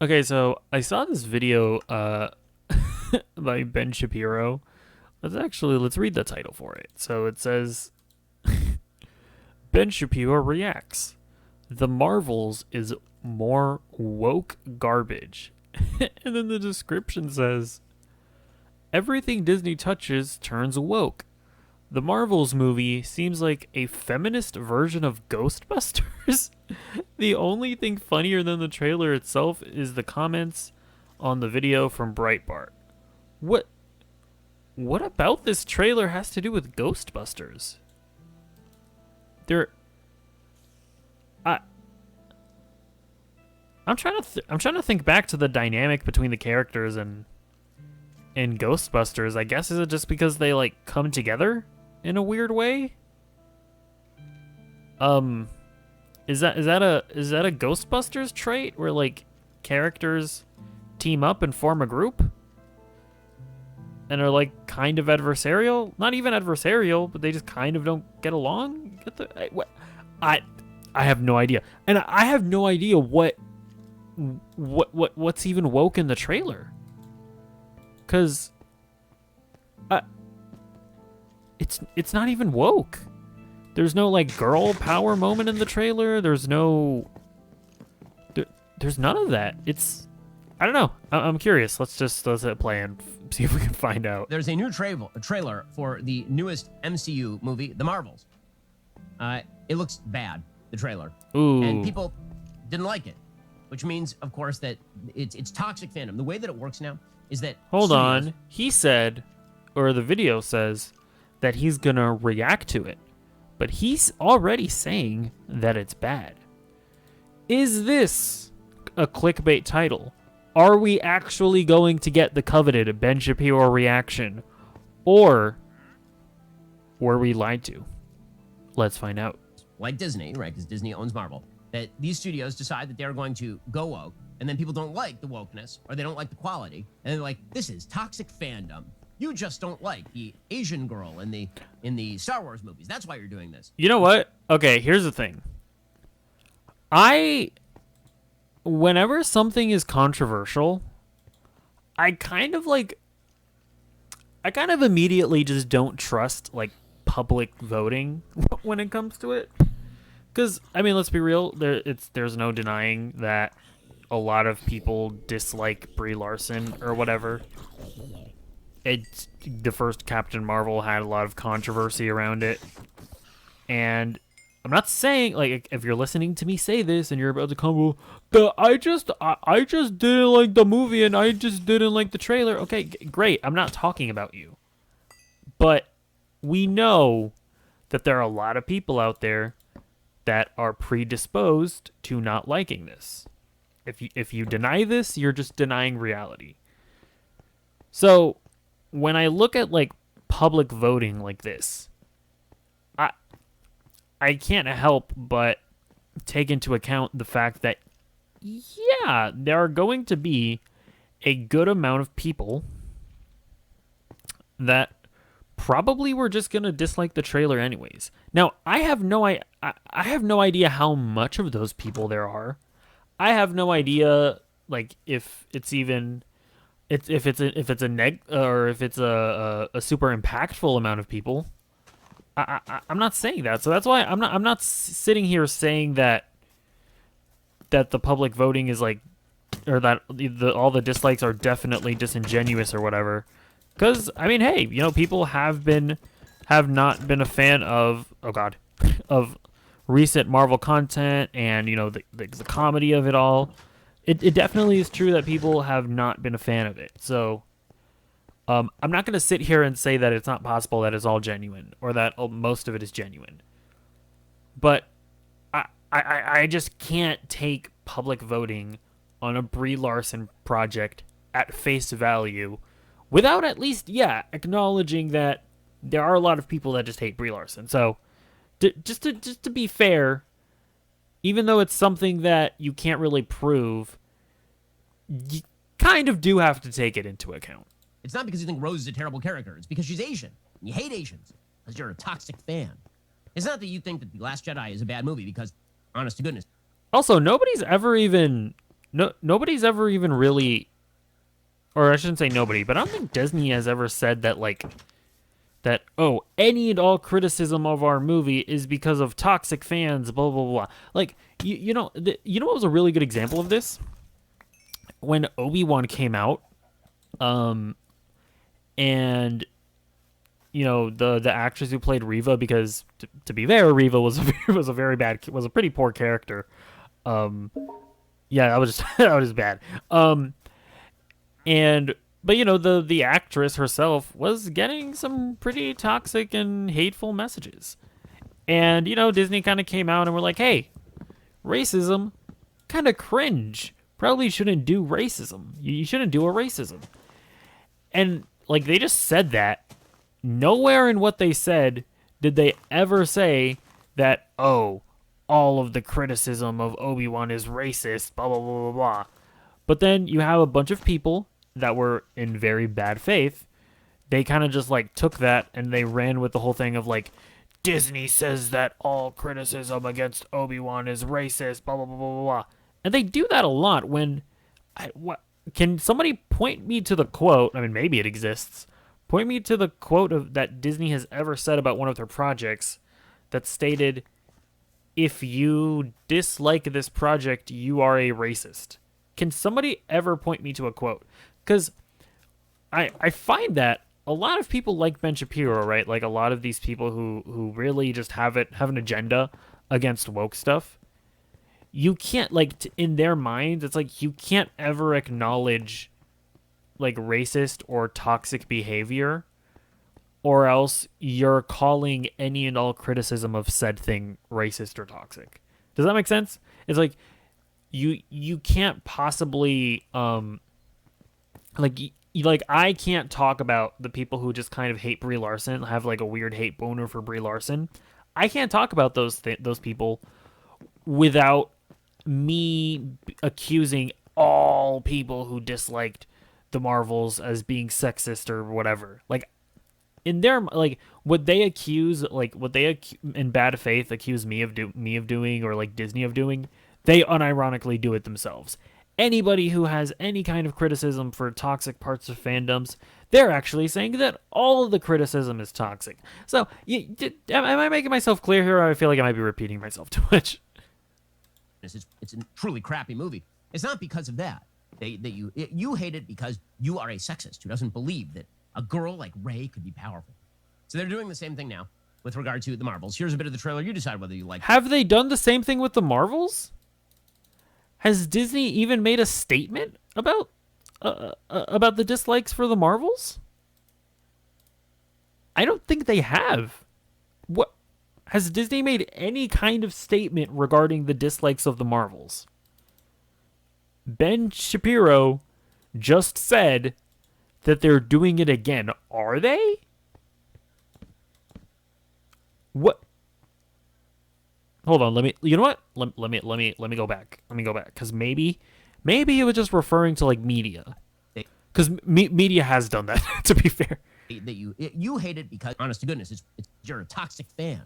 Okay, so I saw this video by Ben Shapiro. Let's read the title for it. So it says Ben Shapiro reacts. The Marvels is more woke garbage. And then the description says everything Disney touches turns woke. The Marvels movie seems like a feminist version of Ghostbusters. The only thing funnier than the trailer itself is the comments on the video from Breitbart. What what about this trailer has to do with Ghostbusters? There I I'm trying to think back to the dynamic between the characters and in Ghostbusters. I guess is it just because they like come together in a weird way? Um is that a Ghostbusters trait where like characters team up and form a group and are like kind of adversarial? Not even adversarial, but they just kind of don't get along. I I have no idea, and I have no idea what's even woke in the trailer, because it's not even woke. There's no like girl power moment in the trailer. There's none of that. I don't know. I'm curious. Let's hit play and see if we can find out. There's a new trailer for the newest MCU movie, The Marvels. It looks bad, the trailer. Ooh. And people didn't like it, which means, of course, that it's toxic fandom. The way that it works now is that Hold on. He said, or the video says, that he's gonna react to it, but he's already saying that it's bad. Is this a clickbait title? Are we actually going to get the coveted Ben Shapiro reaction, or were we lied to? Let's find out. like Disney, right, because Disney owns Marvel, that these studios decide that they're going to go woke, and then people don't like the wokeness, or they don't like the quality, and they're like, this is toxic fandom. You just don't like the Asian girl in the Star Wars movies. That's why you're doing this. You know what? Okay, here's the thing. Whenever something is controversial, I kind of immediately just don't trust like public voting when it comes to it. Because I mean, let's be real. There's no denying that a lot of people dislike Brie Larson or whatever. The first Captain Marvel had a lot of controversy around it, and I'm not saying like if you're listening to me say this and you're about to come, well, I just didn't like the movie and I just didn't like the trailer. Okay, great. I'm not talking about you, but we know that there are a lot of people out there that are predisposed to not liking this. If you deny this, you're just denying reality. So when I look at like public voting like this, I can't help but take into account the fact that, yeah, there are going to be a good amount of people that probably were just going to dislike the trailer anyways. Now, I have no idea how much of those people there are. I have no idea like if it's even if it's a super impactful amount of people. I'm not saying that, so that's why I'm not sitting here saying that the public voting is like, or that all the dislikes are definitely disingenuous or whatever. Because I mean, hey, you know, people have not been a fan of of recent Marvel content, and you know the comedy of it all. It definitely is true that people have not been a fan of it. So I'm not going to sit here and say that it's not possible that it's all genuine or that most of it is genuine. But I just can't take public voting on a Brie Larson project at face value without at least, acknowledging that there are a lot of people that just hate Brie Larson. So just to be fair, even though it's something that you can't really prove, you kind of do have to take it into account. It's not because you think Rose is a terrible character. It's because she's Asian. And you hate Asians because you're a toxic fan. It's not that you think that The Last Jedi is a bad movie because, honest to goodness. Also, nobody's ever even nobody's ever even really, or I shouldn't say nobody, but I don't think Disney has ever said that like that, oh, any and all criticism of our movie is because of toxic fans, blah blah blah. Like you know what was a really good example of this? When Obi-Wan came out, um and the actress who played Reva, because to be fair, Reva was was a very bad, was a pretty poor character. Um yeah, that was just that was just bad. And but the actress herself was getting some pretty toxic and hateful messages. And Disney kind of came out and were like, "Hey, racism, kind of cringe. Probably shouldn't do racism. You shouldn't do a racism." And like they just said that. Nowhere in what they said did they ever say that, oh, all of the criticism of Obi-Wan is racist, blah blah blah blah blah. But then you have a bunch of people that were in very bad faith. They kind of just like took that and they ran with the whole thing of like, Disney says that all criticism against Obi-Wan is racist, blah blah blah blah blah. And they do that a lot when what can somebody point me to the quote? I mean, maybe it exists. Point me to the quote of that Disney has ever said about one of their projects that stated, if you dislike this project, you are a racist. Can somebody ever point me to a quote? Because I find that a lot of people like Ben Shapiro, right? Like a lot of these people who really just have an agenda against woke stuff. You can't like in their minds, it's like you can't ever acknowledge like racist or toxic behavior, or else you're calling any and all criticism of said thing racist or toxic. Does that make sense? It's like you can't possibly like I can't talk about the people who just kind of hate Brie Larson, have like a weird hate boner for Brie Larson. I can't talk about those people without me accusing all people who disliked the Marvels as being sexist or whatever. Like in their like what they in bad faith accuse me of doing, or like Disney of doing, they unironically do it themselves. Anybody who has any kind of criticism for toxic parts of fandoms, they're actually saying that all of the criticism is toxic. So, am I making myself clear here? Or I feel like I might be repeating myself too much. It's a truly crappy movie. It's not because of that. You hate it because you are a sexist who doesn't believe that a girl like Rey could be powerful. So they're doing the same thing now with regard to the Marvels. Here's a bit of the trailer. You decide whether you like it. Have they done the same thing with the Marvels? Has Disney even made a statement about the dislikes for the Marvels? I don't think they have. What has Disney made any kind of statement regarding the dislikes of the Marvels? Ben Shapiro just said that they're doing it again. Are they? What? Hold on, let me. You know what? Let me go back. Let me go back, because maybe it was just referring to like media, because media has done that. To be fair, that you hate it because, honest to goodness, it's you're a toxic fan.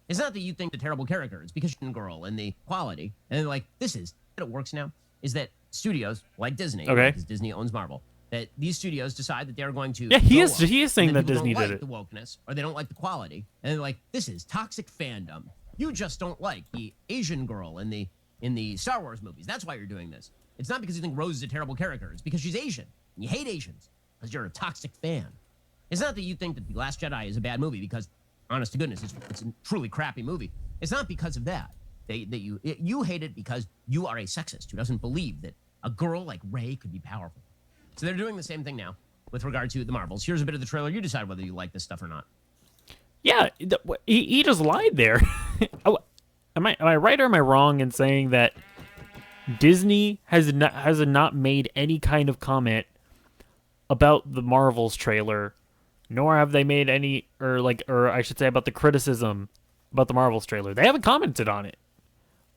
It's not that you think the terrible character. It's because you're a girl and the quality, and they're like, this is it works now. Is that studios like Disney, okay, because Disney owns Marvel, that these studios decide that they're going to he is saying that Disney did it, the wokeness, or they don't like the quality, and they're like, this is toxic fandom. You just don't like the Asian girl in the Star Wars movies. That's why you're doing this. It's not because you think Rose is a terrible character. It's because she's Asian. And you hate Asians because you're a toxic fan. It's not that you think that The Last Jedi is a bad movie because, honest to goodness, it's a truly crappy movie. It's not because of that. You hate it because you are a sexist who doesn't believe that a girl like Rey could be powerful. So they're doing the same thing now with regard to the Marvels. Here's a bit of the trailer. You decide whether you like this stuff or not. Yeah, he just lied there. Am I right or am I wrong in saying that Disney has not made any kind of comment about the Marvels trailer, nor have they made any, or I should say, about the criticism about the Marvels trailer? They haven't commented on it,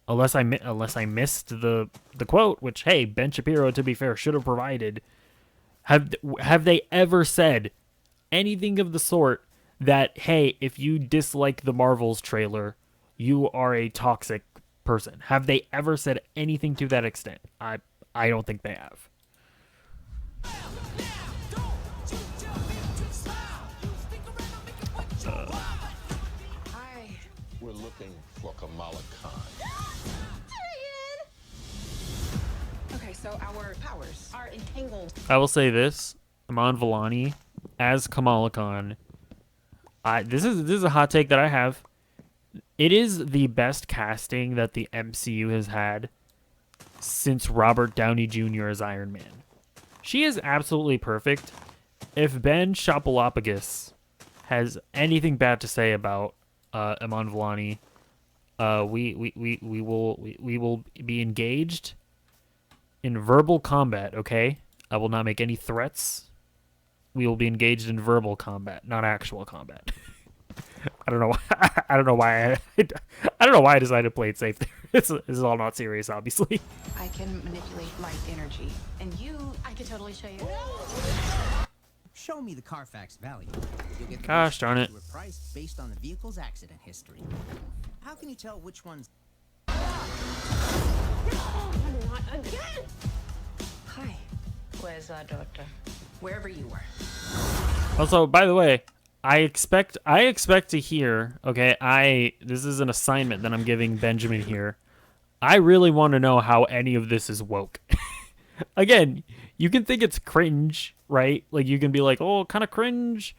unless I missed the quote, which, hey, Ben Shapiro, to be fair, should have provided. Have they ever said anything of the sort that, hey, if you dislike the Marvels trailer, you are a toxic person? Have they ever said anything to that extent? I I don't think they have. Hi. We're looking for Kamala Khan. Okay, so our powers are entangled. I will say this: Iman Vellani as Kamala Khan. This is a hot take that I have. It is the best casting that the MCU has had since Robert Downey Jr. as Iron Man. She is absolutely perfect. If Ben Shapalopoulos has anything bad to say about Iman Vellani, we will be engaged in verbal combat. Okay, I will not make any threats. We will be engaged in verbal combat, not actual combat. I don't know why. I don't know why. I don't know why I decided to play it safe there. This is all not serious, obviously. I can manipulate light energy, and I can totally show you. Show me the Carfax value. You'll get the Gosh darn it. to a price based on the vehicle's accident history. How can you tell which one's... Hi. Where's our daughter? Wherever you were. Also, by the way, I expect to hear, okay, this is an assignment that I'm giving Benjamin here. I really want to know how any of this is woke. Again, you can think it's cringe, right? Like you can be like, "Oh, kind of cringe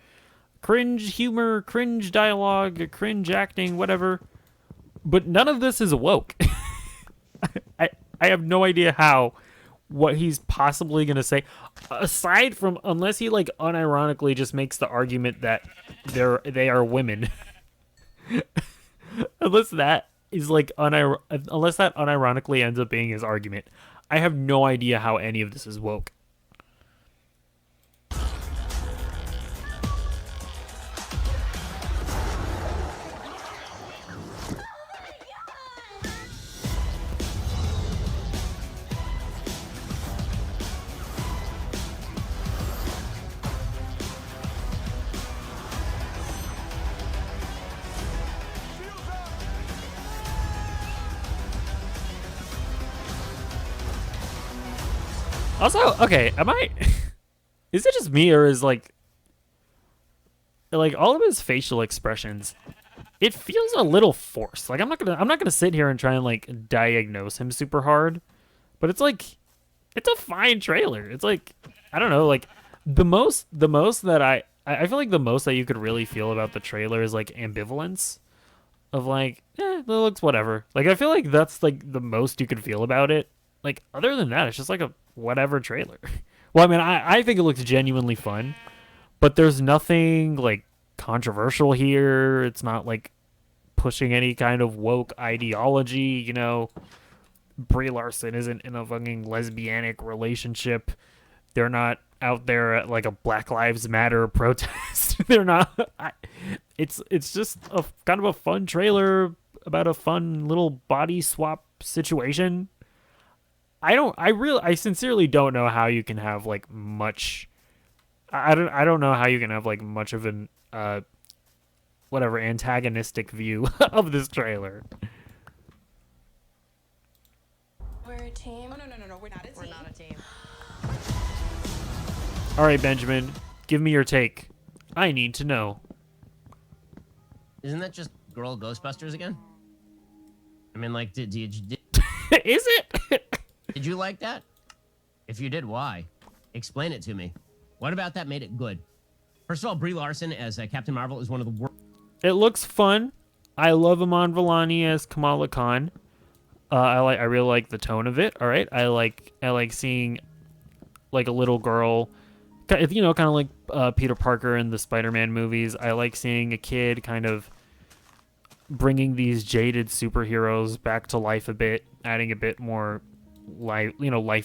humor, cringe dialogue, cringe acting, whatever." But none of this is woke. I have no idea what he's possibly going to say, aside from, unless he like unironically just makes the argument that they are women. Unless that is like unless that unironically ends up being his argument, I have no idea how any of this is woke. Also, okay, is it just me, or is like all of his facial expressions, it feels a little forced. Like I'm not gonna sit here and try and like diagnose him super hard, but it's like, it's a fine trailer. It's like, I don't know, like the most that I feel like the most that you could really feel about the trailer is like ambivalence of like, it looks whatever. Like I feel like that's like the most you could feel about it. Like other than that, it's just like a whatever trailer. Well, I mean, I think it looks genuinely fun, but there's nothing like controversial here. It's not like pushing any kind of woke ideology, you know. Brie Larson isn't in a fucking lesbianic relationship. They're not out there at like a Black Lives Matter protest. They're not. It's just a kind of a fun trailer about a fun little body swap situation. I sincerely don't know how you can have like much. I don't know how you can have like much of an whatever antagonistic view of this trailer. We're a team. Oh, no. We're not a team. We're not a team. All right, Benjamin, give me your take. I need to know. Isn't that just Girl Ghostbusters again? I mean, like, did Is it? Did you like that? If you did, why? Explain it to me. What about that made it good? First of all, Brie Larson as Captain Marvel is one of the worst. It looks fun. I love Iman Vellani as Kamala Khan. I really like the tone of it. All right, I like seeing like a little girl, you know, kind of like Peter Parker in the Spider-Man movies. I like seeing a kid kind of bringing these jaded superheroes back to life a bit, adding a bit more life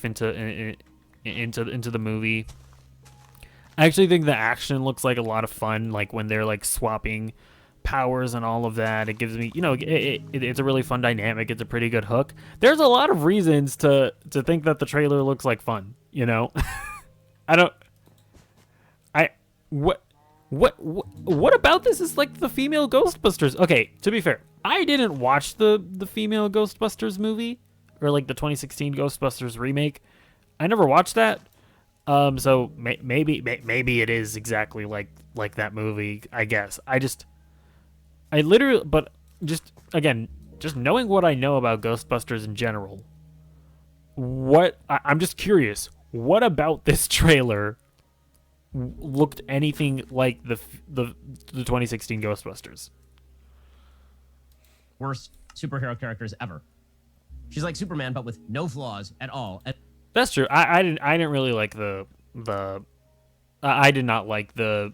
into the movie. I actually think the action looks like a lot of fun, like when they're like swapping powers and all of that. It gives me, you know, it's a really fun dynamic. It's a pretty good hook. There's a lot of reasons to think that the trailer looks like fun, you know. What about this is like the female Ghostbusters? Okay, to be fair, I didn't watch the female Ghostbusters movie, or like the 2016 Ghostbusters remake. I never watched that. So maybe it is exactly like that movie. I guess. I literally, but just again, just knowing what I know about Ghostbusters in general, I'm just curious. What about this trailer looked anything like the 2016 Ghostbusters? Worst superhero characters ever. She's like Superman, but with no flaws at all. That's true. I didn't really like I did not like the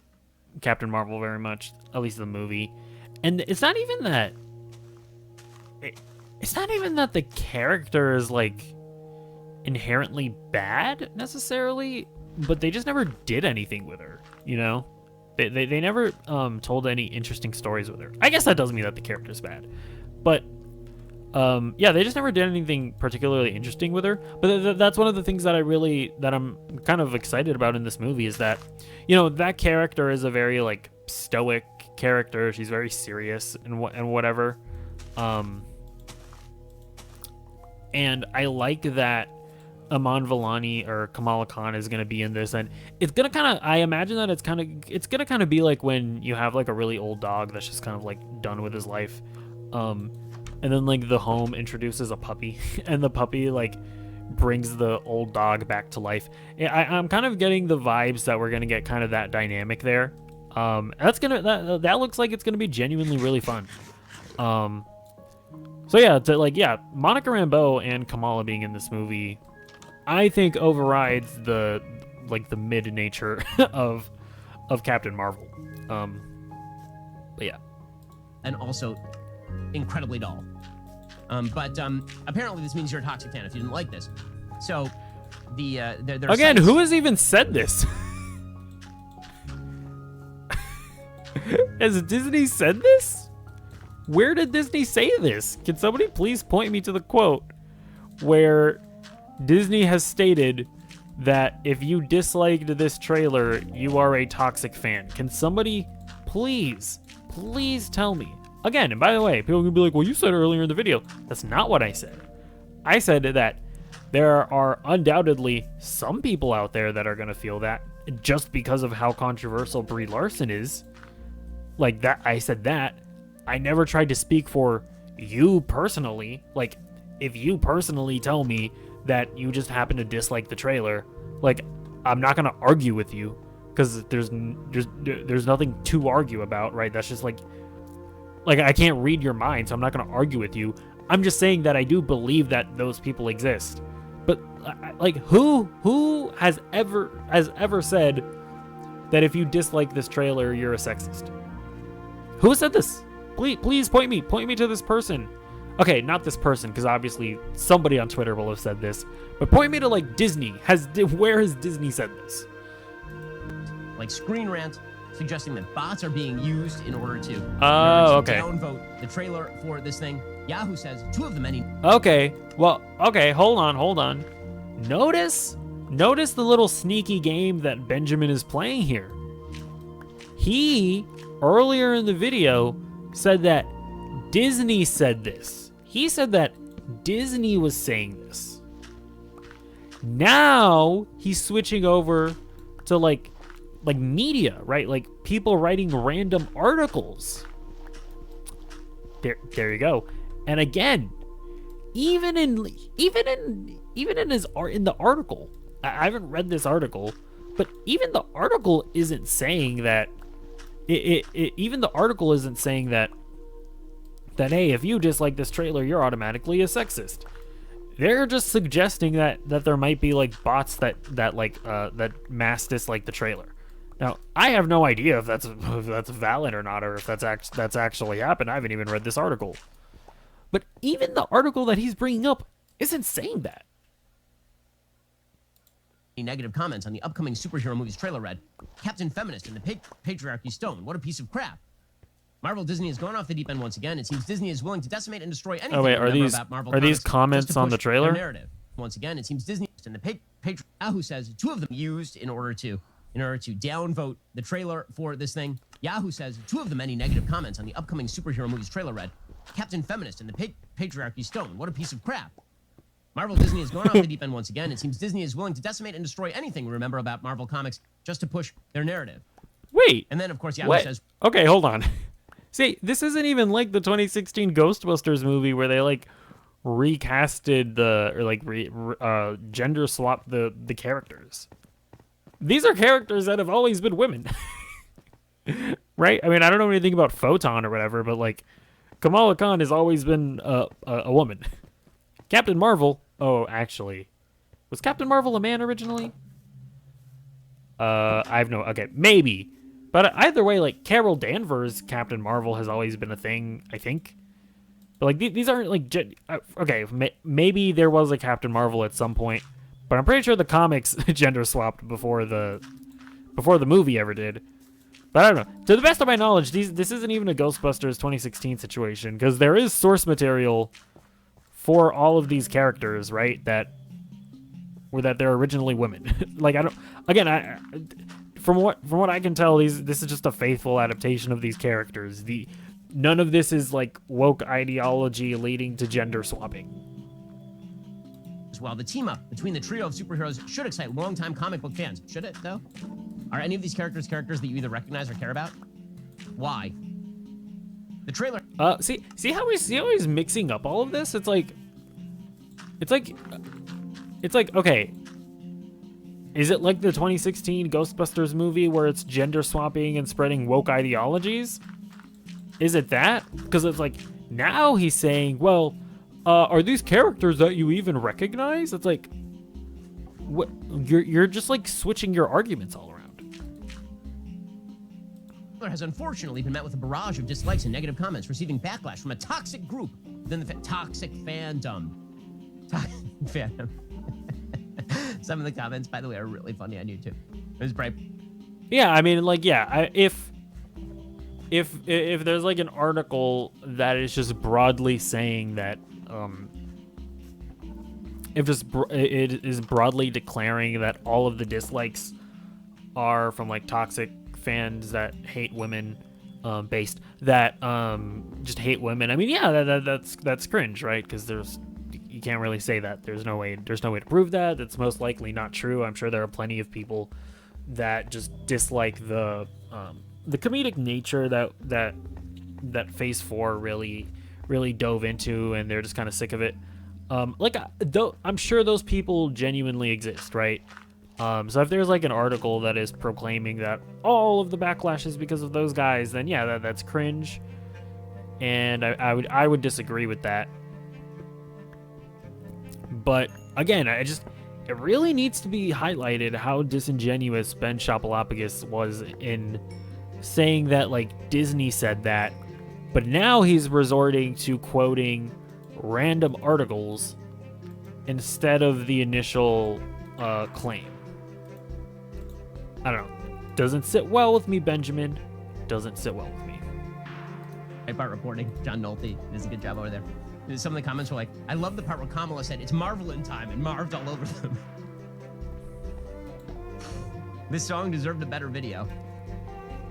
Captain Marvel very much, at least the movie. And it's not even that it's not even that the character is like inherently bad necessarily, but they just never did anything with her, you know? They never told any interesting stories with her. I guess that doesn't mean that the character's bad. But yeah, they just never did anything particularly interesting with her. But that's one of the things that I'm kind of excited about in this movie is that, you know, that character is a very like stoic character. She's very serious and whatever. And I like that Aman Vellani or Kamala Khan is gonna be in this, and it's gonna kind of. I imagine that it's gonna kind of be like when you have like a really old dog that's just kind of like done with his life, and then like the home introduces a puppy, and the puppy like brings the old dog back to life. I'm kind of getting the vibes that we're gonna get kind of that dynamic there. That looks like it's gonna be genuinely really fun. So yeah, Monica Rambeau and Kamala being in this movie, I think overrides the mid nature of Captain Marvel. But yeah. And also incredibly dull. But apparently this means you're a toxic fan if you didn't like this. So their again, sites- who has even said this? Has Disney said this? Where did Disney say this? Can somebody please point me to the quote where Disney has stated that if you disliked this trailer, you are a toxic fan? Can somebody please tell me? Again, and by the way, people can be like, well, you said earlier in the video. That's not what I said. I said that there are undoubtedly some people out there that are going to feel that just because of how controversial Brie Larson is. Like that, I said that. I never tried to speak for you personally. Like, if you personally tell me that you just happen to dislike the trailer, like, I'm not gonna argue with you because there's nothing to argue about, right? That's just like I can't read your mind, so I'm not gonna argue with you. I'm just saying that I do believe that those people exist. But like, who has ever said that if you dislike this trailer, you're a sexist? Who said this? Please point me to this person. Okay, not this person, because obviously somebody on Twitter will have said this. But point me to like Disney. Where has Disney said this? Like Screen Rant, suggesting that bots are being used in order to downvote the trailer for this thing. Yahoo says two of the many. Okay, well, okay, hold on. Notice the little sneaky game that Benjamin is playing here. He earlier in the video said that Disney said this. He said that Disney was saying this. Now he's switching over to like media, right? Like people writing random articles. There you go. And again, even in the article, I haven't read this article, but even the article isn't saying that. Even the article isn't saying that hey, if you dislike this trailer, you're automatically a sexist. They're just suggesting that there might be like bots that mass dislike the trailer. Now, I have no idea if that's valid or not, or if that's actually happened. I haven't even read this article. But even the article that he's bringing up isn't saying that. Negative comments on the upcoming superhero movies trailer read, Captain Feminist and the Patriarchy Stone. What a piece of crap. Marvel Disney has gone off the deep end once again. It seems Disney is willing to decimate and destroy anything. Oh wait, are these comments on the trailer? Narrative. Once again, it seems Disney and the Yahoo says two of them used in order to downvote the trailer for this thing. Yahoo says two of the many negative comments on the upcoming superhero movies trailer read, Captain Feminist and the Patriarchy Stone. What a piece of crap. Marvel Disney has gone off the deep end once again. It seems Disney is willing to decimate and destroy anything we remember about Marvel Comics just to push their narrative. Wait. And then, of course, Yahoo What? says, Okay, hold on. See, this isn't even like the 2016 Ghostbusters movie where they like recasted gender swapped the characters. These are characters that have always been women. Right? I mean, I don't know anything about Photon or whatever, but like Kamala Khan has always been a woman. Captain Marvel. Oh, actually, was Captain Marvel a man originally? I have no. Okay, maybe, but either way, like Carol Danvers, Captain Marvel has always been a thing. I think, but like these aren't like. Okay, maybe there was a Captain Marvel at some point, but I'm pretty sure the comics gender swapped before the movie ever did. But I don't know. To the best of my knowledge, this isn't even a Ghostbusters 2016 situation because there is source material for all of these characters, right? That they're originally women. Like from what I can tell, this is just a faithful adaptation of these characters. None of this is like woke ideology leading to gender swapping. as well, the team up between the trio of superheroes should excite longtime comic book fans. Should it, though? Are any of these characters that you either recognize or care about? Why? The trailer. See how he's mixing up all of this? It's like, okay, is it like the 2016 Ghostbusters movie where it's gender swapping and spreading woke ideologies? Is it that? Because it's like, now he's saying, well, are these characters that you even recognize? It's like, what? You're just like switching your arguments all around. Has unfortunately been met with a barrage of dislikes and negative comments, receiving backlash from a toxic group within the toxic fandom. Toxic fandom. Some of the comments, by the way, are really funny on YouTube. It was bright. Yeah, I mean, like, yeah, if there's like an article that is just broadly saying that, it is broadly declaring that all of the dislikes are from like toxic fans that hate women, just hate women. I mean, yeah, that's cringe, right? Because you can't really say that. There's no way to prove that. That's most likely not true. I'm sure there are plenty of people that just dislike the comedic nature that Phase 4 really dove into, and they're just kind of sick of it. I'm sure those people genuinely exist, right? So if there's like an article that is proclaiming that all of the backlash is because of those guys, then yeah, that's cringe, and I would disagree with that. But again, it really needs to be highlighted how disingenuous Ben Shapalopoulos was in saying that like Disney said that, but now he's resorting to quoting random articles instead of the initial claim. I don't know. Doesn't sit well with me, Benjamin. Doesn't sit well with me. Right part reporting. John Nolte does a good job over there. Some of the comments were like, I love the part where Kamala said, it's Marvel in time, and marved all over them. This song deserved a better video.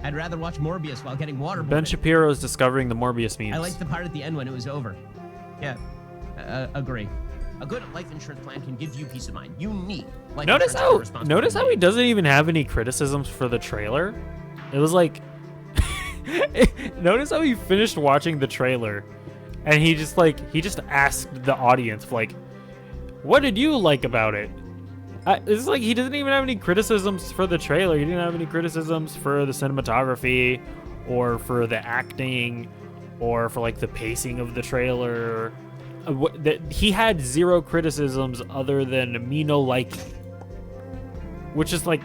I'd rather watch Morbius while getting waterboarded. Ben Shapiro is discovering the Morbius memes. I liked the part at the end when it was over. Yeah, agree. A good life insurance plan can give you peace of mind. You need life insurance. Notice how he doesn't even have any criticisms for the trailer. It was like, notice how he finished watching the trailer, and he just asked the audience like, "What did you like about it?" It's like he doesn't even have any criticisms for the trailer. He didn't have any criticisms for the cinematography, or for the acting, or for like the pacing of the trailer. He had zero criticisms other than me no liking, which is like,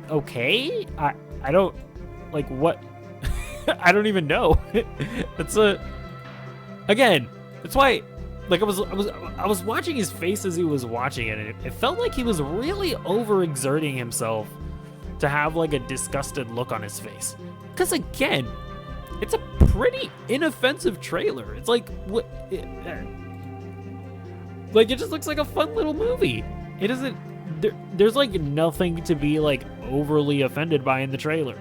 okay. I don't like what. I don't even know. Again, that's why. Like I was watching his face as he was watching it, and it felt like he was really overexerting himself to have like a disgusted look on his face. Because again, it's a pretty inoffensive trailer. It's like what, like it just looks like a fun little movie. It isn't. There's like nothing to be like overly offended by in the trailer.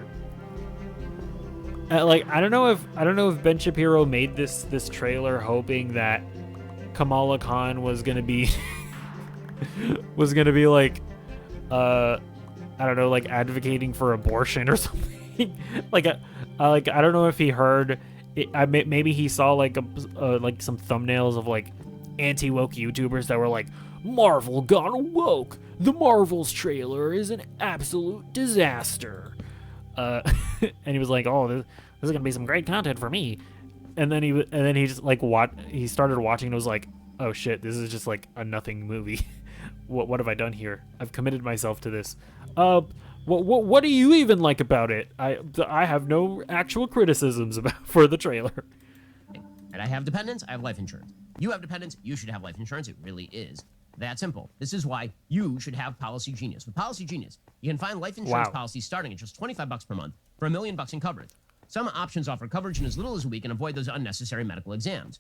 Like I don't know if Ben Shapiro made this trailer hoping that Kamala Khan was gonna be was gonna be like, I don't know, like advocating for abortion or something. like, like I don't know if he heard. Maybe he saw like like some thumbnails of like anti-woke YouTubers that were like, Marvel gone woke. The Marvels trailer is an absolute disaster. And he was like, oh, this is gonna be some great content for me. And then he just like he started watching and was like, oh shit, this is just like a nothing movie. What have I done here? I've committed myself to this. What do you even like about it? I have no actual criticisms for the trailer. And I have dependents, I have life insurance. You have dependents, you should have life insurance. It really is that simple. This is why you should have Policy Genius. With Policy Genius, you can find life insurance policies starting at just $25 per month for $1 million in coverage. Some options offer coverage in as little as a week and avoid those unnecessary medical exams.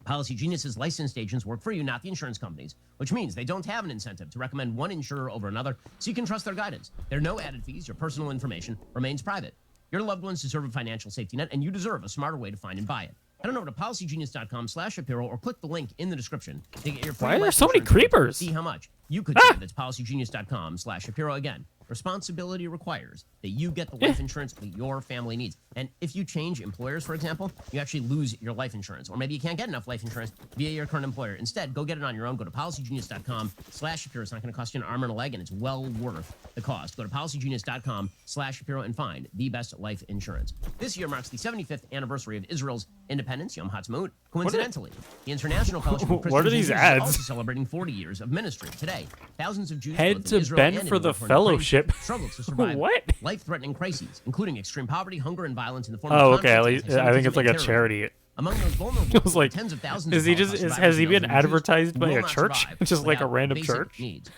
Policy Genius's licensed agents work for you, not the insurance companies, which means they don't have an incentive to recommend one insurer over another, so you can trust their guidance. There are no added fees. Your personal information remains private. Your loved ones deserve a financial safety net, and you deserve a smarter way to find and buy it. Head on over to policygenius.com/Shapiro or click the link in the description to get your free Why are there life so many insurance quote. creepers? See how much you could save. That's policygenius.com/Shapiro. Again, responsibility requires that you get the life insurance that your family needs. And if you change employers, for example, you actually lose your life insurance. Or maybe you can't get enough life insurance via your current employer. Instead, go get it on your own. Go to policygenius.com/Shapiro. It's not going to cost you an arm and a leg, and it's well worth the cost. Go to policygenius.com/Shapiro and find the best life insurance. This year marks the 75th anniversary of Israel's independence, Yom Ha'atzmaut. Coincidentally, the International Fellowship of Christians What are these is ads? also celebrating 40 years of ministry. Today, thousands of Jews Head both to in Israel Ben and in for the Europe who are in Ukraine fellowship. struggle to survive What? life-threatening crises, including extreme poverty, hunger, and violence in the form Oh, of okay. At conflict, least I think it's like a anti-Semitism, and charity. terrorism. Among those vulnerable, It was like, tens of thousands is of he just Holocaust has he survivors been and Jews advertised by will a not church? survive Just like a without random basic church? needs.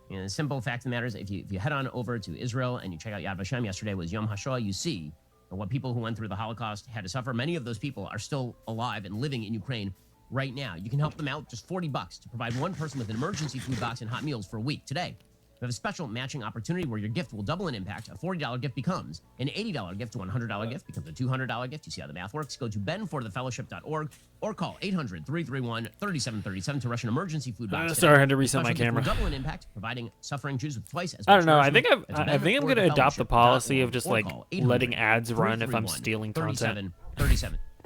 You know, the simple fact of the matter is, if you head on over to Israel and you check out Yad Vashem, yesterday was Yom HaShoah, you see what people who went through the Holocaust had to suffer. Many of those people are still alive and living in Ukraine right now. You can help them out just $40 to provide one person with an emergency food box and hot meals for a week. Today, we have a special matching opportunity where your gift will double in impact. A $40 gift becomes an $80 gift. A $100 gift becomes a $200 gift. You see how the math works? Go to benforthefellowship.org or call 800-331-3737 to rush an emergency food box. Sorry, I had to The reset my special gift will camera. double in impact, providing suffering Jews with twice as I much don't know. I think nourishment. I That's think I'm gonna adopt the policy of just like benforthefellowship.org or call letting ads run if I'm 800-331-3737. stealing content.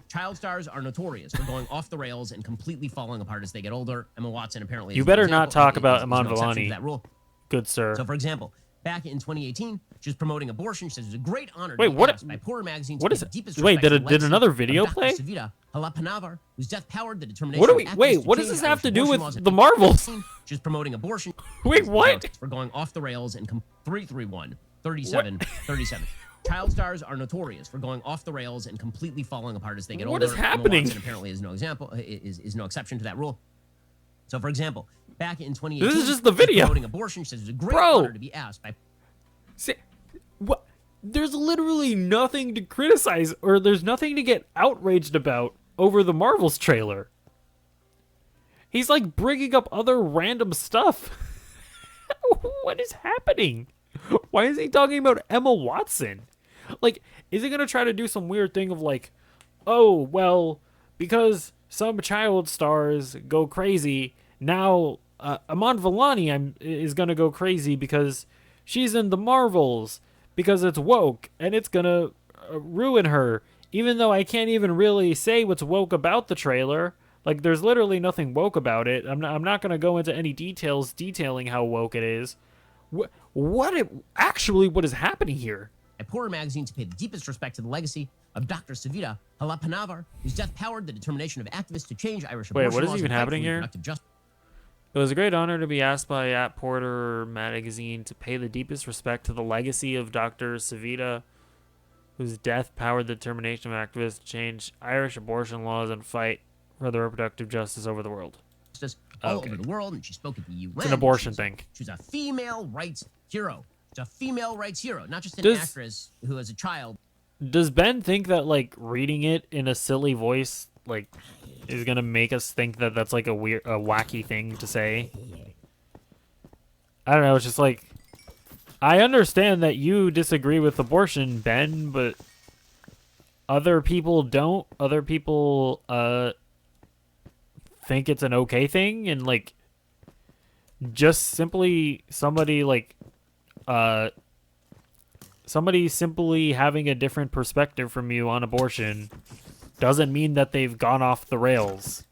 Child stars are notorious for going off the rails and completely falling apart as they get older. Emma Watson apparently. You is an better example. not talk Is about no Iman exception to Vellani. that rule. Good sir. So, for example, back in 2018, she was promoting abortion. She says it was a great honor Wait, to be what- asked by Poorer magazine. what to is pay it? the deepest Wait, respect to did the legacy another of video Dr. play? Savita Halapanavar, whose death powered the determination. What do we? of Wait, activists what to does this change have to Irish do abortion with laws. the Marvels? She's promoting abortion. Wait, what? We're going off the rails and 331-3737. Child stars are notorious for going off the rails and completely falling apart as they get What older. is Emma happening? Watson apparently is no example. Is no exception to that rule. So, for example, back in 2018, This is just the she's video. promoting abortion. She says it's a great Bro. honor to be asked by. See, what? There's literally nothing to criticize, or there's nothing to get outraged about over the Marvels trailer. He's like bringing up other random stuff. What is happening? Why is he talking about Emma Watson? Like, is he gonna try to do some weird thing of like, oh, well, because some child stars go crazy, now Iman Vellani is gonna go crazy because she's in the Marvels, because it's woke, and it's gonna ruin her, even though I can't even really say what's woke about the trailer. Like, there's literally nothing woke about it. I'm not gonna go into any details detailing how woke it is. What is happening here? A Poorer magazine to pay the deepest respect to the legacy of Dr. Savita Halapanavar, whose death powered the determination of activists to change Irish Wait, abortion what is laws even and fight happening for here? reproductive justice. It was a great honor to be asked by Porter magazine to pay the deepest respect to the legacy of Dr. Savita, whose death powered the determination of activists to change Irish abortion laws and fight for the reproductive justice over the world. All Okay. over the world, and she spoke at the UN. It's an abortion She's thing. She's a female rights hero. She's a female rights hero, not just an Does- actress who, as a child, Does Ben think that, like, reading it in a silly voice, like, is gonna make us think that that's, like, a wacky thing to say? I don't know, it's just like, I understand that you disagree with abortion, Ben, but other people don't. Other people, think it's an okay thing, and, like, just simply somebody simply having a different perspective from you on abortion doesn't mean that they've gone off the rails.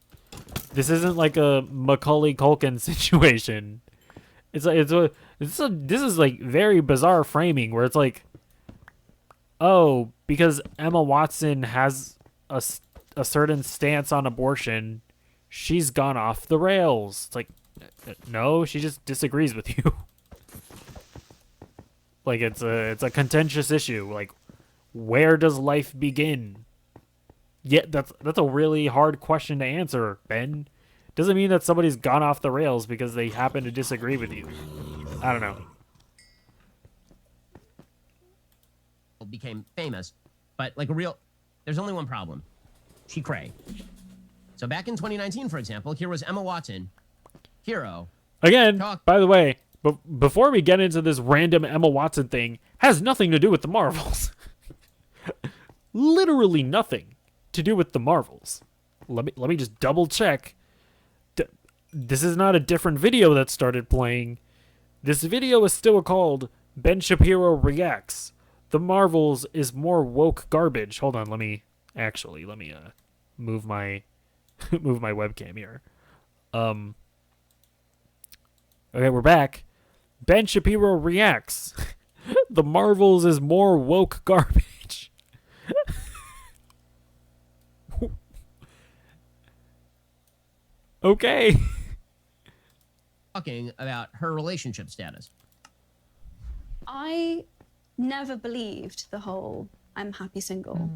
This isn't like a Macaulay Culkin situation. This is like very bizarre framing where it's like, oh, because Emma Watson has a certain stance on abortion, she's gone off the rails. It's like, no, she just disagrees with you. Like it's a contentious issue. Like, where does life begin? Yeah, that's a really hard question to answer, Ben. Doesn't mean that somebody's gone off the rails because they happen to disagree with you. I don't know. Became famous, but like a real, there's only one problem. She cray. So back in 2019, for example, here was Emma Watson, hero. Again, by the way, but before we get into this random Emma Watson thing, has nothing to do with the Marvels. Literally nothing to do with the Marvels. Let me just double check. This is not a different video that started playing. This video is still called Ben Shapiro Reacts. The Marvels is more woke garbage. Hold on, let me move my move my webcam here. Okay, we're back. Ben Shapiro Reacts. The Marvels is more woke garbage. Okay. Talking about her relationship status. I never believed the whole I'm happy single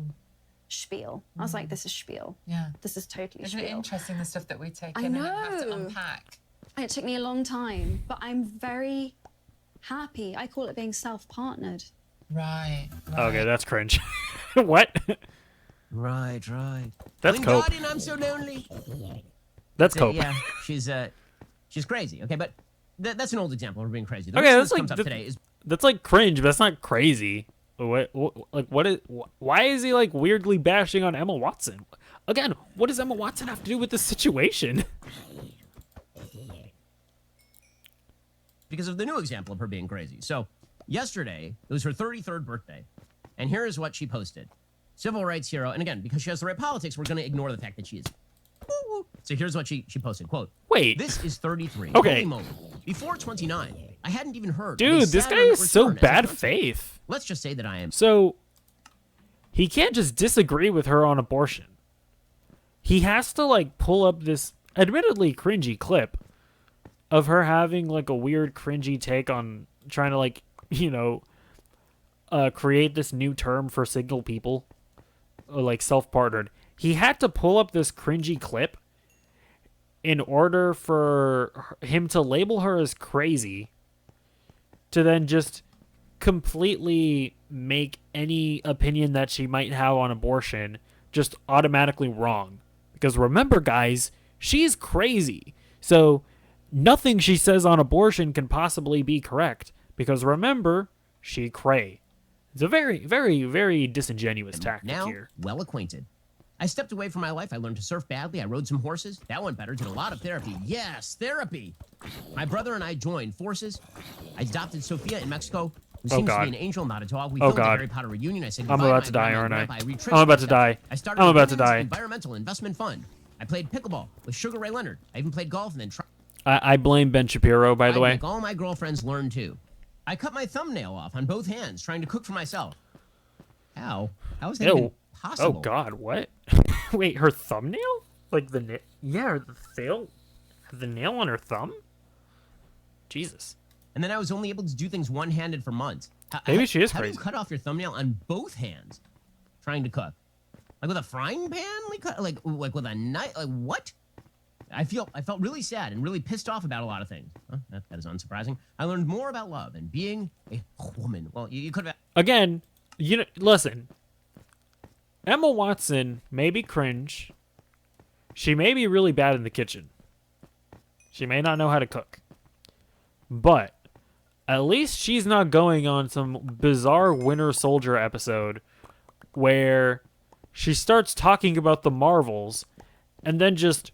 spiel. I was like, this is spiel. Yeah. This is totally Isn't it spiel. interesting the stuff that we take I in and have to know. unpack? It took me a long time, but I'm very happy. I call it being self-partnered. Right. Okay, that's cringe. What? Right. That's I'm cope. God and I'm so lonely. That's So, cope. yeah, she's crazy. Okay, but that's an old example of her being crazy. The Okay, reason that's this like comes up today is that's like cringe, but that's not crazy. Why is he like weirdly bashing on Emma Watson? Again, what does Emma Watson have to do with this situation? because of the new example of her being crazy. So, yesterday, it was her 33rd birthday, and here is what she posted. Civil rights hero, and again, because she has the right politics, we're going to ignore the fact that she is. So here's what she posted, quote, Wait. This is 33. Okay. Holy moly. Before 29, I hadn't even heard. Dude, of a this guy Saturn is so return as a bad concept. faith. Let's just say that I am. So, he can't just disagree with her on abortion. He has to, like, pull up this admittedly cringy clip of her having, like, a weird cringy take on trying to, like, create this new term for single people, or, like, self-partnered. He had to pull up this cringy clip in order for him to label her as crazy, to then just completely make any opinion that she might have on abortion just automatically wrong. Because remember, guys, she's crazy. So nothing she says on abortion can possibly be correct. Because remember, she cray. It's a very, very, very disingenuous tactic Now, here. well acquainted. I stepped away from my life. I learned to surf badly. I rode some horses. That went better. Did a lot of therapy. Yes, therapy. My brother and I joined forces. I adopted Sophia in Mexico, who seems to God. be an angel, not a dog. We Oh, filmed a God. Harry Potter reunion. I said I'm goodbye about to to my die, grandma aren't and I? grandpa. retraced I'm my about to steps. die. I started I'm a about to women's die. environmental investment fund. I played pickleball with Sugar Ray Leonard. I even played golf and then tried. I blame Ben Shapiro, by the I way. make all my girlfriends learn too. I cut my thumbnail off on both hands trying to cook for myself. How? How is that even Ew. possible? Oh, God, what? Wait, her thumbnail? Like the the nail on her thumb? Jesus. And then I was only able to do things one-handed for months. Maybe she is How do crazy. you cut off your thumbnail on both hands trying to cook? Like with a frying pan? Like with a knife? Like what? I felt really sad and really pissed off about a lot of things. Huh? That is unsurprising. I learned more about love and being a woman. Well, you could have. Again, listen. Emma Watson may be cringe. She may be really bad in the kitchen. She may not know how to cook. But at least she's not going on some bizarre Winter Soldier episode where she starts talking about the Marvels and then just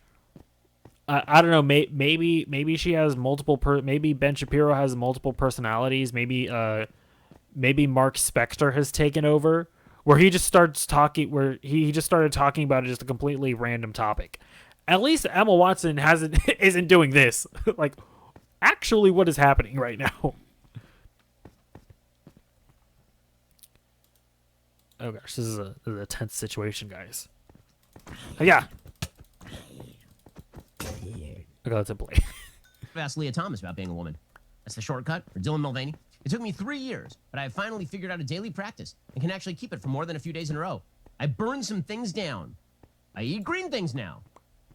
I don't know. Maybe she has multiple. Maybe Ben Shapiro has multiple personalities. Maybe Mark Spector has taken over, where he just starts talking. Where he just started talking about just a completely random topic. At least Emma Watson isn't doing this. Like, actually, what is happening right now? Oh gosh, this is a tense situation, guys. Yeah. Okay, let's play. Asked Leah Thomas about being a woman. That's the shortcut for Dylan Mulvaney. It took me 3 years, but I have finally figured out a daily practice and can actually keep it for more than a few days in a row. I burned some things down. I eat green things now.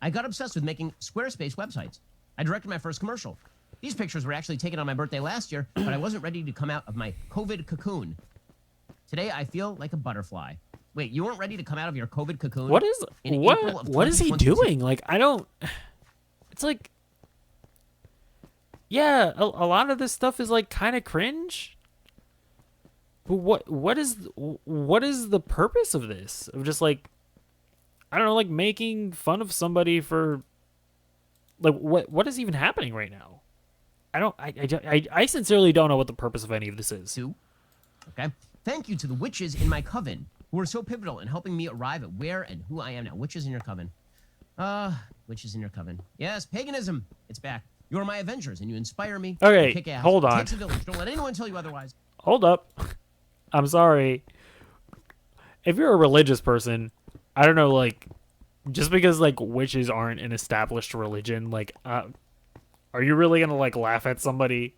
I got obsessed with making Squarespace websites. I directed my first commercial. These pictures were actually taken on my birthday last year, but I wasn't ready to come out of my COVID cocoon. Today, I feel like a butterfly. Wait, you weren't ready to come out of your COVID cocoon? What is what is he doing? Like, I don't. It's like, yeah, a lot of this stuff is like kind of cringe. But what is the purpose of this? Of just like, I don't know, like making fun of somebody for like what is even happening right now? I sincerely don't know what the purpose of any of this is. Okay. Thank you to the witches in my coven who are so pivotal in helping me arrive at where and who I am now. Witches in your coven. Witches in your coven. Yes, paganism. It's back. You are my Avengers, and you inspire me. Okay, to kick ass. hold on. It takes a village. Don't let anyone tell you otherwise. Hold up. I'm sorry. If you're a religious person, I don't know, like, just because, like, witches aren't an established religion, like, are you really gonna, like, laugh at somebody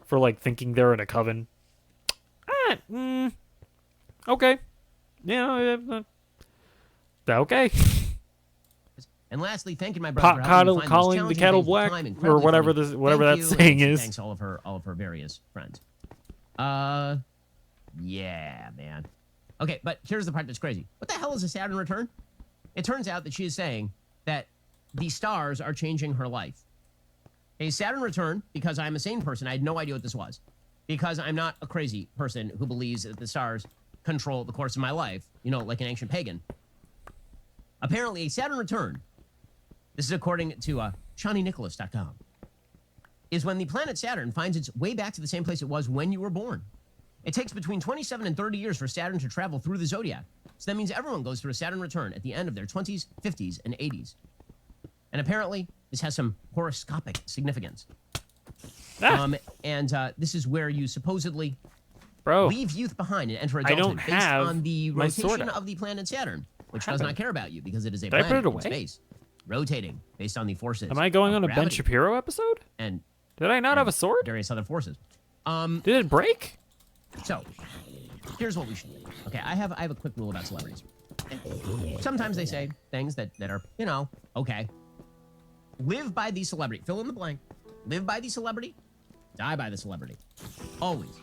for, like, thinking they're in a coven? Okay. Yeah, okay. And lastly, thanking my brother for helping me find Calling these the kettle challenging black, days or incredibly whatever funny. whatever Thank that you, saying and is. Thanks all of her various friends. Yeah, man. Okay, but here's the part that's crazy. What the hell is a Saturn return? It turns out that she is saying that the stars are changing her life. A Saturn return, because I'm a sane person, I had no idea what this was. Because I'm not a crazy person who believes that the stars control the course of my life, you know, like an ancient pagan. Apparently, a Saturn return, this is according to ShawneeNicholas.com, is when the planet Saturn finds its way back to the same place it was when you were born. It takes between 27 and 30 years for Saturn to travel through the zodiac. So that means everyone goes through a Saturn return at the end of their 20s, 50s, and 80s. And apparently, this has some horoscopic significance. This is where you supposedly leave youth behind and enter adulthood based on the rotation of the planet Saturn, which does not care about you because it is a planet in space, rotating based on the forces. Am I going on a gravity Ben Shapiro episode? And did I not have a sword? Various other forces. Did it break? So, here's what we should do. Okay, I have a quick rule about celebrities. Sometimes they say things that are, you know, okay. Live by the celebrity. Fill in the blank. Live by the celebrity. Die by the celebrity. Always.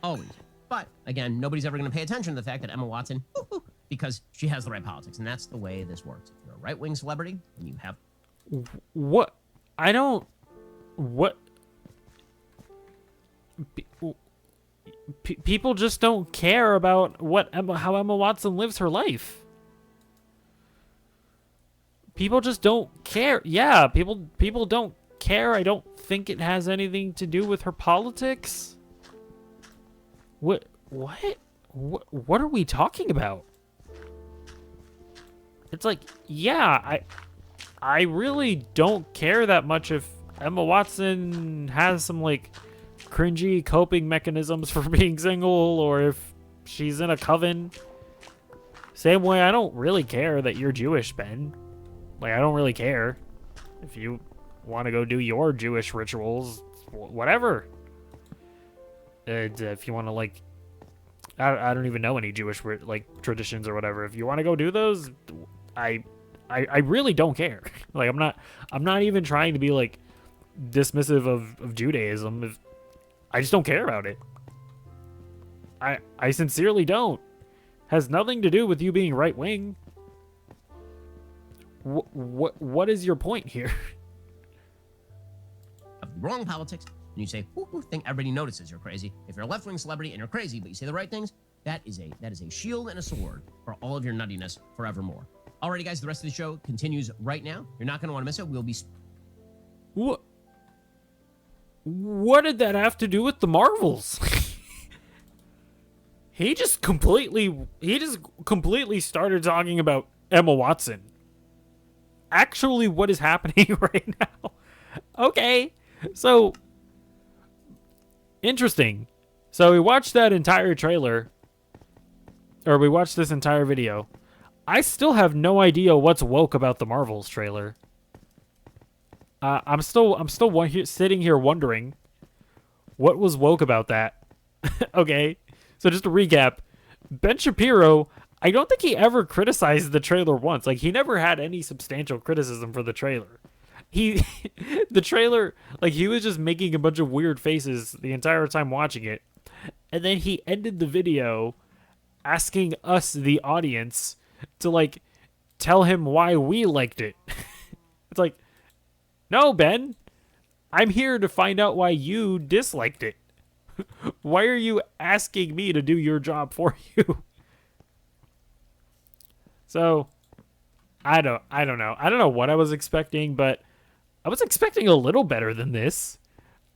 Always. But, again, nobody's ever going to pay attention to the fact that Emma Watson, because she has the right politics, and that's the way this works. If you're a right-wing celebrity, and you have... What? I don't... What... People just don't care about how Emma Watson lives her life. People just don't care. Yeah, people don't care. I don't think it has anything to do with her politics. What are we talking about? It's like, yeah, I really don't care that much if Emma Watson has some like cringy coping mechanisms for being single, or if she's in a coven. Same way I don't really care that you're Jewish, Ben. Like, I don't really care. If you want to go do your Jewish rituals, whatever. If you want to, like, I don't even know any Jewish, like, traditions or whatever. If you want to go do those, I really don't care. Like, I'm not even trying to be, like, dismissive of Judaism. I just don't care about it. I sincerely don't. Has nothing to do with you being right wing. What is your point here? Wrong politics, and you say, think everybody notices you're crazy. If you're a left-wing celebrity and you're crazy, but you say the right things, that is a shield and a sword for all of your nuttiness forevermore. Alrighty, guys, the rest of the show continues right now. You're not going to want to miss it. We'll be What did that have to do with the Marvels? He just completely started talking about Emma Watson. Actually, what is happening right now? Okay, so interesting. So we watched that entire trailer, or we watched this entire video. I still have no idea what's woke about the Marvels trailer. I'm still sitting here wondering what was woke about that. Okay, so just to recap, Ben Shapiro, I don't think he ever criticized the trailer once. Like, he never had any substantial criticism for the trailer. The trailer, like, he was just making a bunch of weird faces the entire time watching it. And then he ended the video asking us, the audience, to, like, tell him why we liked it. It's like, no, Ben, I'm here to find out why you disliked it. Why are you asking me to do your job for you? So, I don't know. I don't know what I was expecting, but I was expecting a little better than this.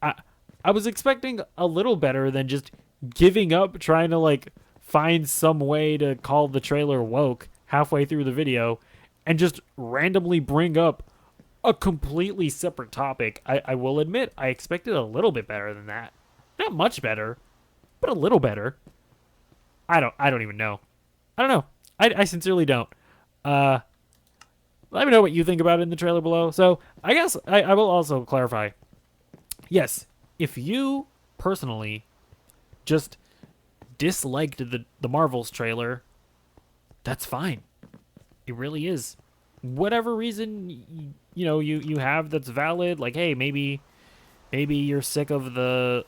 I was expecting a little better than just giving up trying to, like, find some way to call the trailer woke halfway through the video and just randomly bring up a completely separate topic. I will admit, I expected a little bit better than that. Not much better, but a little better. I don't even know. I don't know. I sincerely don't. Let me know what you think about it in the trailer below. So I guess I will also clarify. Yes, if you personally just disliked the Marvels trailer, that's fine. It really is. Whatever reason you have that's valid, like, hey, maybe you're sick of the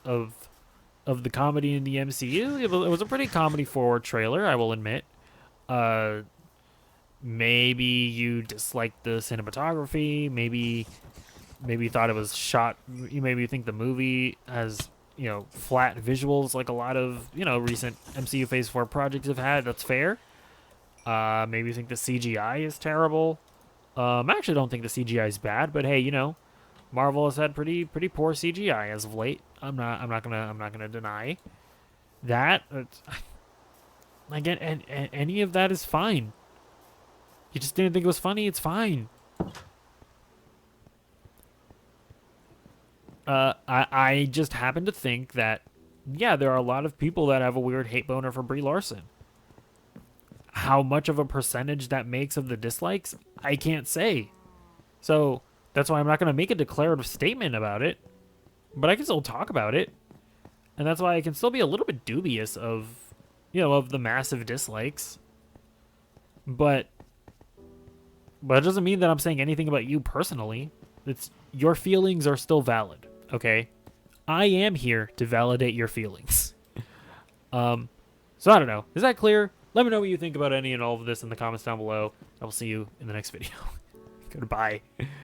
comedy in the MCU. It was a pretty comedy forward trailer, I will admit. Maybe you disliked the cinematography. Maybe you thought it was shot. Maybe you think the movie has flat visuals like a lot of recent MCU Phase 4 projects have had. That's fair. Maybe you think the CGI is terrible. I actually don't think the CGI is bad, but hey, Marvel has had pretty poor CGI as of late. I'm not gonna deny that. Again, and any of that is fine. You just didn't think it was funny. It's fine. I just happen to think that, yeah, there are a lot of people that have a weird hate boner for Brie Larson. How much of a percentage that makes of the dislikes, I can't say. So that's why I'm not going to make a declarative statement about it, but I can still talk about it. And that's why I can still be a little bit dubious of the massive dislikes. But it doesn't mean that I'm saying anything about you personally. Your feelings are still valid, okay? I am here to validate your feelings. So I don't know. Is that clear? Let me know what you think about any and all of this in the comments down below. I will see you in the next video. Goodbye.